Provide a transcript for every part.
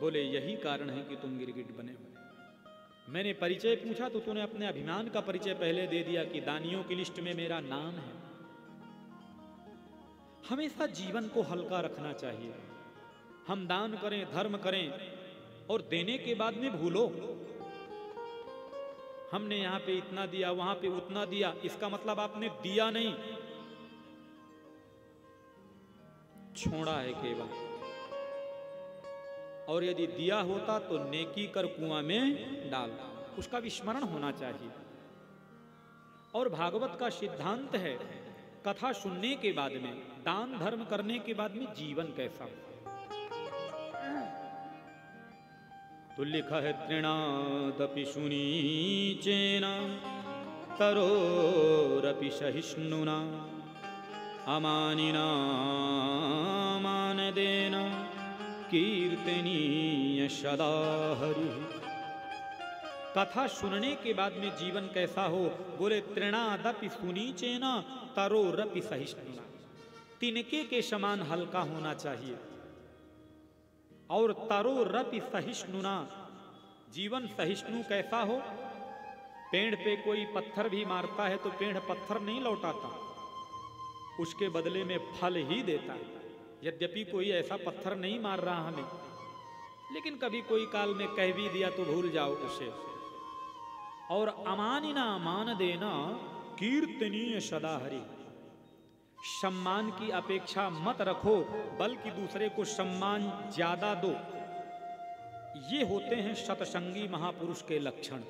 बोले यही कारण है कि तुम गिरगिट बने हो। मैंने परिचय पूछा तो तूने अपने अभिमान का परिचय पहले दे दिया कि दानियों की लिस्ट में मेरा नाम है। हमेशा जीवन को हल्का रखना चाहिए। हम दान करें, धर्म करें और देने के बाद में भूलो हमने यहां पे इतना दिया, वहां पे उतना दिया, इसका मतलब आपने दिया नहीं, छोड़ा है केवल। और यदि दिया होता तो नेकी कर कुआं में डाल, उसका विस्मरण होना चाहिए। और भागवत का सिद्धांत है कथा सुनने के बाद में, दान धर्म करने के बाद में जीवन कैसा हो। तो लिखा है तृणादपि सुनीचेन तरोरपि सहिष्णुना अमानिना मानदेन कीर्तनीय सदा हरि। कथा सुनने के बाद में जीवन कैसा हो? बोले तृणादपि सुनीचेन तरोरपि सहिष्णुना, तिनके के समान हल्का होना चाहिए। और तरोरपि सहिष्णुना, जीवन सहिष्णु कैसा हो? पेड़ पे कोई पत्थर भी मारता है तो पेड़ पत्थर नहीं लौटाता, उसके बदले में फल ही देता है। यद्यपि कोई ऐसा पत्थर नहीं मार रहा हमें, लेकिन कभी कोई काल में कह भी दिया तो भूल जाओ उसे। और अमानिना मान देना कीर्तनीय सदा हरि, सम्मान की अपेक्षा मत रखो बल्कि दूसरे को सम्मान ज्यादा दो। ये होते हैं सतसंगी महापुरुष के लक्षण।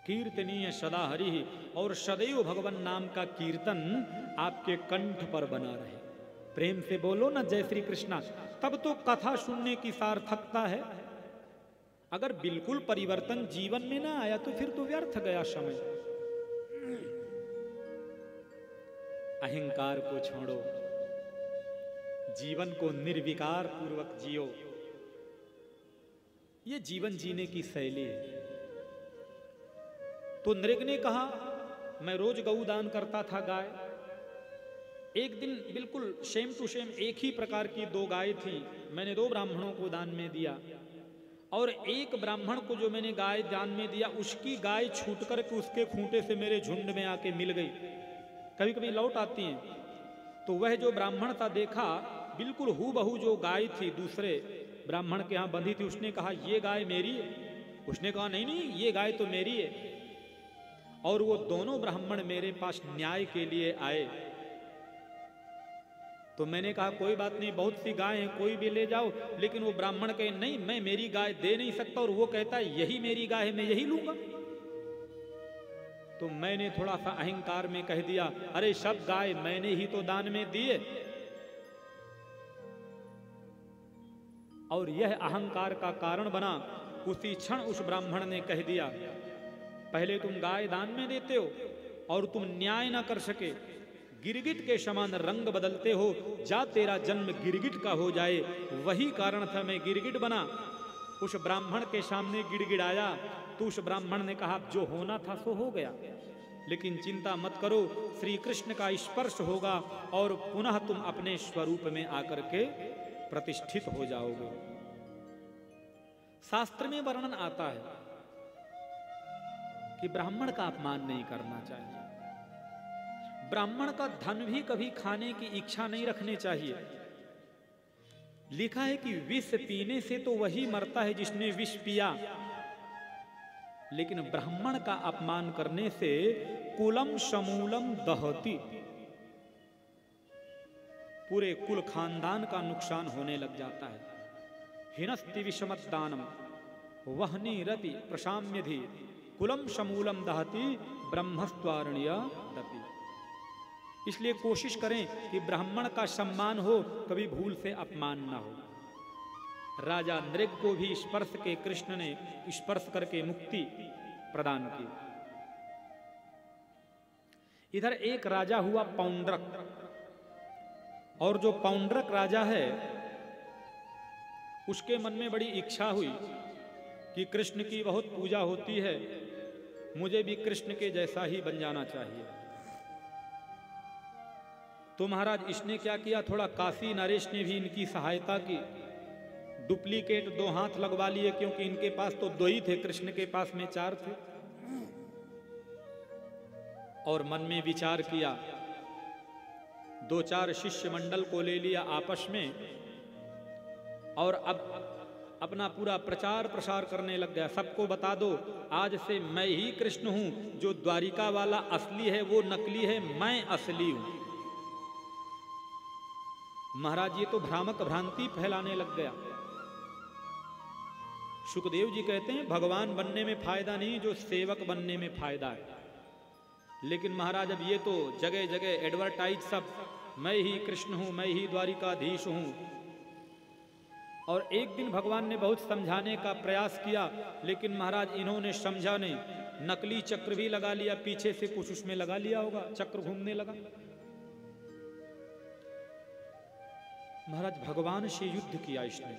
कीर्तनीय सदा हरि, और सदैव भगवान नाम का कीर्तन आपके कंठ पर बना रहे। प्रेम से बोलो ना जय श्री कृष्णा, तब तो कथा सुनने की सार्थकता है। अगर बिल्कुल परिवर्तन जीवन में ना आया तो फिर तो व्यर्थ गया समय। अहंकार को छोड़ो, जीवन को निर्विकार पूर्वक जियो। ये जीवन जीने की शैली है। तो नृग ने कहा मैं रोज गौदान करता था गाय। एक दिन बिल्कुल सेम टू सेम एक ही प्रकार की 2 गाय थी, मैंने 2 ब्राह्मणों को दान में दिया। और एक ब्राह्मण को जो मैंने गाय दान में दिया, उसकी गाय छूट कर के उसके खूंटे से मेरे झुंड में आके मिल गई। कभी कभी लौट आती हैं। तो वह जो ब्राह्मण था देखा बिल्कुल हूबहू जो गाय थी दूसरे ब्राह्मण के यहाँ बंधी थी, उसने कहा ये गाय मेरी है। उसने कहा नहीं नहीं ये गाय तो मेरी है। और वो दोनों ब्राह्मण मेरे पास न्याय के लिए आए। तो मैंने कहा कोई बात नहीं, बहुत सी गाय हैं, कोई भी ले जाओ। लेकिन वो ब्राह्मण कहे नहीं मैं मेरी गाय दे नहीं सकता, और वो कहता है यही मेरी गाय है, मैं यही लूंगा। तो मैंने थोड़ा सा अहंकार में कह दिया अरे सब गाय मैंने ही तो दान में दिए। और यह अहंकार का कारण बना। उसी क्षण उस ब्राह्मण ने कह दिया पहले तुम गाय दान में देते हो और तुम न्याय ना कर सके, गिरगिट के समान रंग बदलते हो, जा तेरा जन्म गिरगिट का हो जाए। वही कारण था मैं गिरगिट बना। उस ब्राह्मण के सामने गिड़गिड़ाया तो उस ब्राह्मण ने कहा जो होना था सो हो गया, लेकिन चिंता मत करो, श्री कृष्ण का स्पर्श होगा और पुनः तुम अपने स्वरूप में आकर के प्रतिष्ठित हो जाओगे। शास्त्र में वर्णन आता है कि ब्राह्मण का अपमान नहीं करना चाहिए। ब्राह्मण का धन भी कभी खाने की इच्छा नहीं रखनी चाहिए। लिखा है कि विष पीने से तो वही मरता है जिसने विष पिया, लेकिन ब्राह्मण का अपमान करने से कुलम समूलम दहती, पूरे कुल खानदान का नुकसान होने लग जाता है। हिनस्ति विषमत दानम वहनी रति प्रशाम्यधि कुलम समूलम दहति ब्रह्मस्त्वारण्य दपि। इसलिए कोशिश करें कि ब्राह्मण का सम्मान हो, कभी भूल से अपमान ना हो। राजा नृग को भी स्पर्श के कृष्ण ने स्पर्श करके मुक्ति प्रदान की। इधर एक राजा हुआ पौंड्रक, और जो पौंड्रक राजा है उसके मन में बड़ी इच्छा हुई कि कृष्ण की बहुत पूजा होती है, मुझे भी कृष्ण के जैसा ही बन जाना चाहिए। तो महाराज इसने क्या किया, थोड़ा काशी नरेश ने भी इनकी सहायता की, डुप्लीकेट 2 हाथ लगवा लिए, क्योंकि इनके पास तो 2 ही थे, कृष्ण के पास में 4 थे। और मन में विचार किया, 2-4 शिष्य मंडल को ले लिया आपस में, और अब अपना पूरा प्रचार प्रसार करने लग गया। सबको बता दो आज से मैं ही कृष्ण हूं, जो द्वारिका वाला असली है वो नकली है, मैं असली हूं। महाराज ये तो भ्रामक भ्रांति फैलाने लग गया। सुखदेव जी कहते हैं भगवान बनने में फायदा नहीं, जो सेवक बनने में फायदा है। लेकिन महाराज अब ये तो जगह जगह एडवर्टाइज, सब मैं ही कृष्ण हूं, मैं ही द्वारिकाधीश हूं। और एक दिन भगवान ने बहुत समझाने का प्रयास किया, लेकिन महाराज इन्होंने समझा नहीं, नकली चक्र भी लगा लिया, पीछे से कुछ उसमें लगा लिया होगा, चक्र घूमने लगा। महाराज भगवान से युद्ध किया इसने,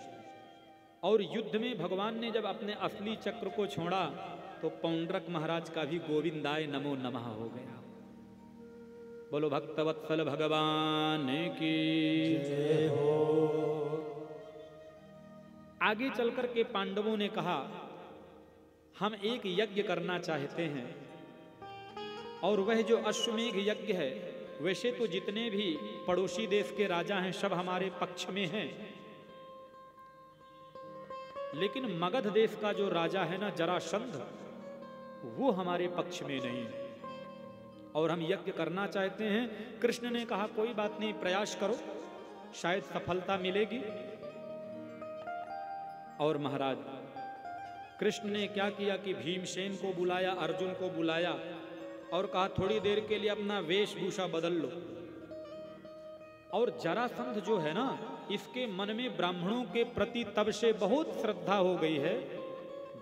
और युद्ध में भगवान ने जब अपने असली चक्र को छोड़ा तो पौंड्रक महाराज का भी गोविंदाय नमो नमः हो गया। बोलो भक्तवत्सल भगवान की जय हो। आगे चलकर के पांडवों ने कहा हम एक यज्ञ करना चाहते हैं, और वह जो अश्वमेघ यज्ञ है, वैसे तो जितने भी पड़ोसी देश के राजा हैं सब हमारे पक्ष में हैं, लेकिन मगध देश का जो राजा है ना जरासंध, वो हमारे पक्ष में नहीं है, और हम यज्ञ करना चाहते हैं। कृष्ण ने कहा कोई बात नहीं, प्रयास करो, शायद सफलता मिलेगी। और महाराज कृष्ण ने क्या किया कि भीमसेन को बुलाया, अर्जुन को बुलाया, और कहा थोड़ी देर के लिए अपना वेशभूषा बदल लो। और जरासंध जो है ना, इसके मन में ब्राह्मणों के प्रति तब से बहुत श्रद्धा हो गई है,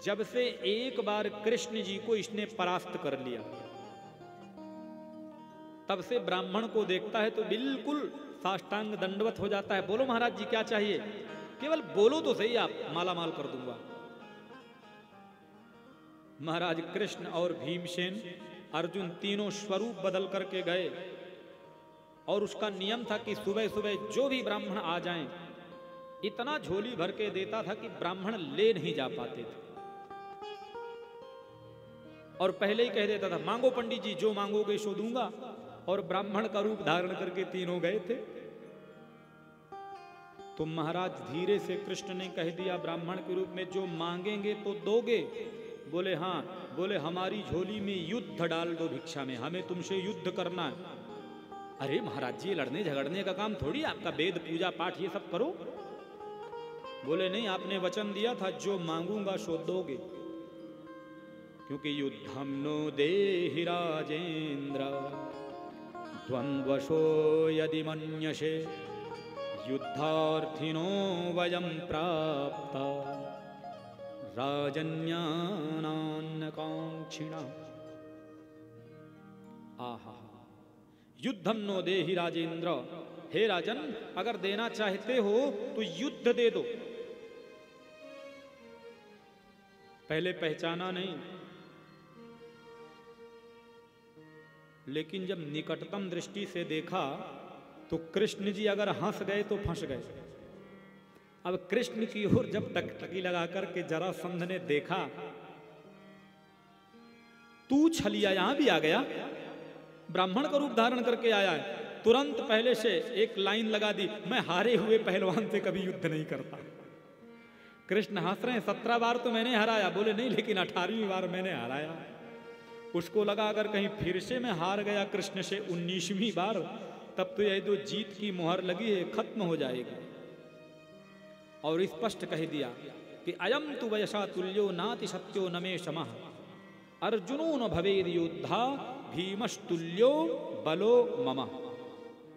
जब से एक बार कृष्ण जी को इसने परास्त कर लिया। तब से ब्राह्मण को देखता है तो बिल्कुल साष्टांग दंडवत हो जाता है। बोलो महाराज जी क्या चाहिए, केवल बोलो तो सही, आप माला माल कर दूंगा। महाराज कृष्ण और भीमसेन, अर्जुन तीनों स्वरूप बदल करके गए, और उसका नियम था कि सुबह सुबह जो भी ब्राह्मण आ जाएं, इतना झोली भर के देता था कि ब्राह्मण ले नहीं जा पाते थे, और पहले ही कह देता था मांगो पंडित जी, जो मांगोगे सो दूंगा। और ब्राह्मण का रूप धारण करके तीनों गए थे। तो महाराज धीरे से कृष्ण ने कह दिया ब्राह्मण के रूप में, जो मांगेंगे तो दोगे? बोले हाँ। बोले हमारी झोली में युद्ध डाल दो भिक्षा में, हमें तुमसे युद्ध करना है। अरे महाराज जी, लड़ने झगड़ने का काम थोड़ी, आपका वेद पूजा पाठ ये सब करो। बोले नहीं, आपने वचन दिया था जो मांगूंगा सो दोगे, क्योंकि युद्धम नो देहि राजेंद्र द्वंद्वशो यदि मन्यसे युद्धार्थिनो वयं प्राप्ता राजन्यानान्नकांक्षिणा। आहा, युद्धम नो देहि राजेंद्र, हे राजन अगर देना चाहते हो तो युद्ध दे दो। पहले पहचाना नहीं, लेकिन जब निकटतम दृष्टि से देखा तो कृष्ण जी अगर हंस गए तो फंस गए। अब कृष्ण की ओर जब टकटकी लगा करके जरासंध ने देखा, तू छलिया यहां भी आ गया, ब्राह्मण का रूप धारण करके आया है। तुरंत पहले से एक लाइन लगा दी, मैं हारे हुए पहलवान से कभी युद्ध नहीं करता। कृष्ण हंस रहे हैं, 17 बार तो मैंने हराया। बोले नहीं, लेकिन 18वीं बार मैंने हराया। उसको लगा अगर कहीं फिर से मैं हार गया कृष्ण से 19वीं बार, तब तो यह जो जीत की मुहर लगी है खत्म हो जाएगी। और स्पष्ट कह दिया कि अयम तु वयसा तुल्यो नाति सत्यो नमे शमः अर्जुनो न भवेद योद्धा भीमस्तुल्यो बलो मम।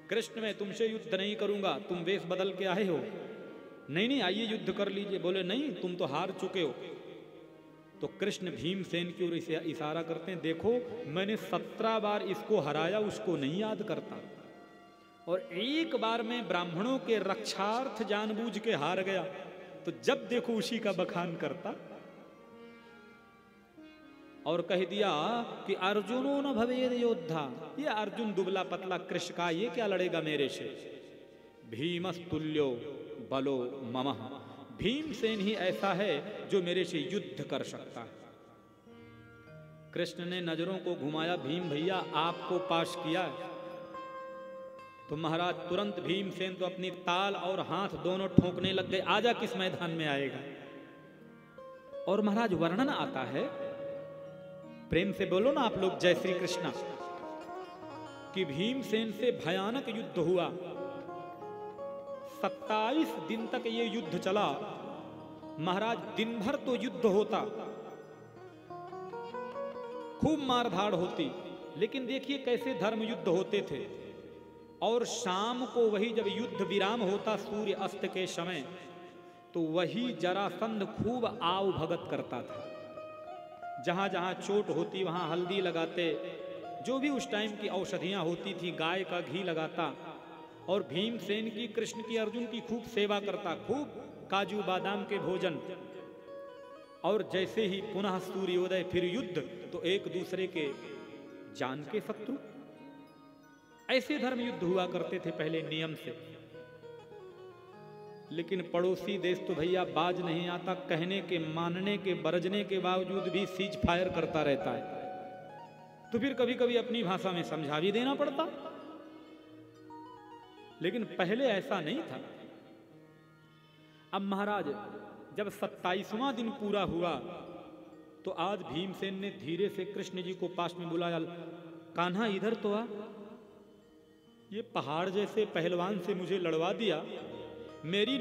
कृष्ण मैं तुमसे युद्ध नहीं करूंगा, तुम वेश बदल के आए हो। नहीं नहीं, आइए युद्ध कर लीजिए। बोले नहीं, तुम तो हार चुके हो। तो कृष्ण भीमसेन की ओर इशारा करते हैं, देखो मैंने 17 बार इसको हराया, उसको नहीं याद करता, और एक बार मैं ब्राह्मणों के रक्षार्थ जानबूझ के हार गया, तो जब देखो उसी का बखान करता। और कह दिया कि अर्जुनो न भवेद योद्धा, ये अर्जुन दुबला पतला कृष्ण का ये क्या लड़ेगा मेरे से। भीमस्तुल्यो बलो ममः, भीमसेन ही ऐसा है जो मेरे से युद्ध कर सकता है। कृष्ण ने नजरों को घुमाया, भीम भैया आपको पाश किया। तो महाराज तुरंत भीमसेन तो अपनी ताल और हाथ दोनों ठोकने लग गए, आजा किस मैदान में आएगा। और महाराज वर्णन आता है, प्रेम से बोलो ना आप लोग जय श्री कृष्ण, कि भीमसेन से भयानक युद्ध हुआ। 27 दिन तक ये युद्ध चला। महाराज दिन भर तो युद्ध होता, खूब मारधाड़ होती, लेकिन देखिए कैसे धर्म युद्ध होते थे। और शाम को वही जब युद्ध विराम होता सूर्य अस्त के समय, तो वही जरासंध खूब आव भगत करता था। जहां जहां चोट होती वहां हल्दी लगाते, जो भी उस टाइम की औषधियां होती थी, गाय का घी लगाता। और भीमसेन की, कृष्ण की, अर्जुन की खूब सेवा करता, खूब काजू बादाम के भोजन। और जैसे ही पुनः सूर्योदय फिर युद्ध, तो एक दूसरे के जान के शत्रु। ऐसे धर्म युद्ध हुआ करते थे पहले नियम से। लेकिन पड़ोसी देश तो भैया बाज नहीं आता, कहने के, मानने के, बरजने के बावजूद भी सीज फायर करता रहता है। तो फिर कभी कभी अपनी भाषा में समझा भी देना पड़ता। लेकिन पहले ऐसा नहीं था। अब महाराज जब 27वां दिन पूरा हुआ, तो आज भीमसेन ने धीरे से कृष्ण जी को पास में बुलाया, कान्हा इधर तो आ, ये पहाड़ जैसे पहलवान से मुझे लड़वा दिया, मेरी